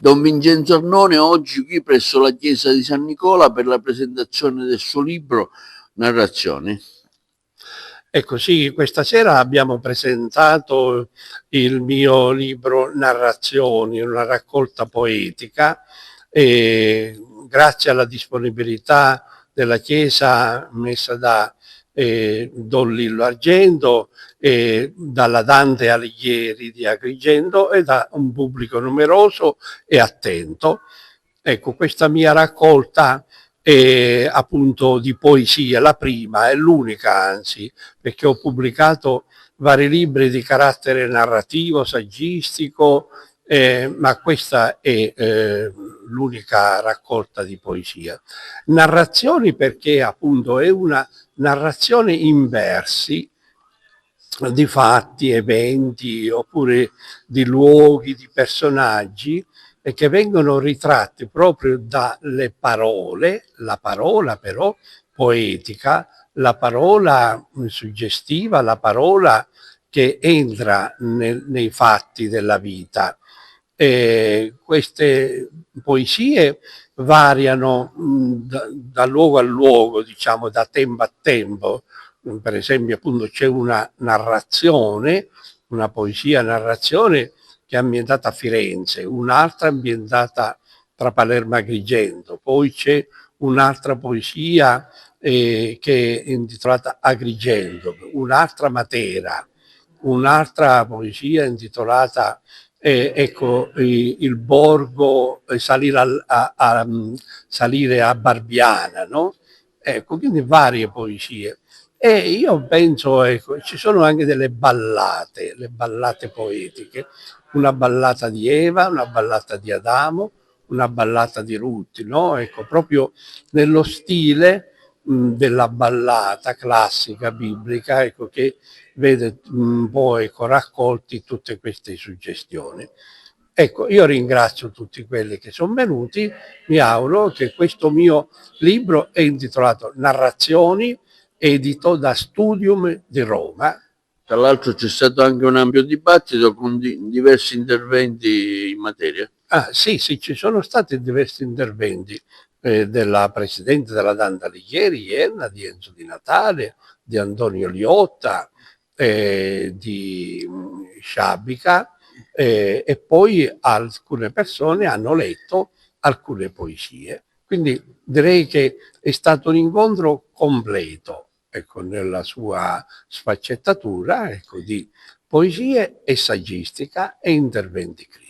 Don Vincenzo Arnone oggi qui presso la chiesa di San Nicola per la presentazione del suo libro Narrazioni. Ecco sì, questa sera abbiamo presentato il mio libro Narrazioni, una raccolta poetica, e grazie alla disponibilità della Chiesa messa da Don Lillo Argento e dalla Dante Alighieri di Agrigento e da un pubblico numeroso e attento. Ecco, questa mia raccolta è appunto di poesia, la prima, è l'unica anzi, perché ho pubblicato vari libri di carattere narrativo, saggistico, ma questa è l'unica raccolta di poesia. Narrazioni perché appunto è una narrazione in versi di fatti, eventi, oppure di luoghi, di personaggi, e che vengono ritratti proprio dalle parole, la parola però poetica, la parola suggestiva, la parola che entra nei fatti della vita. Queste poesie variano da luogo a luogo, diciamo da tempo a tempo. Per esempio appunto c'è una narrazione, una poesia narrazione che è ambientata a Firenze, un'altra ambientata tra Palermo e Agrigento, poi c'è un'altra poesia che è intitolata Agrigento, un'altra Matera, un'altra poesia intitolata ecco, il borgo, salire a Barbiana, no? Ecco, quindi varie poesie. E io penso, ecco, ci sono anche delle ballate, le ballate poetiche, una ballata di Eva, una ballata di Adamo, una ballata di Ruth, no? Ecco, proprio nello stile della ballata classica biblica, ecco, che vede un po' ecco, raccolti tutte queste suggestioni. Ecco, io ringrazio tutti quelli che sono venuti, mi auguro che questo mio libro è intitolato Narrazioni, edito da Studium di Roma. Tra l'altro c'è stato anche un ampio dibattito con diversi interventi in materia. Sì, ci sono stati diversi interventi della Presidente della Dante Alighieri, Ienna, di Enzo Di Natale, di Antonio Liotta, di Sciabica, e poi alcune persone hanno letto alcune poesie. Quindi direi che è stato un incontro completo, ecco, nella sua sfaccettatura, ecco, di poesie e saggistica e interventi critici.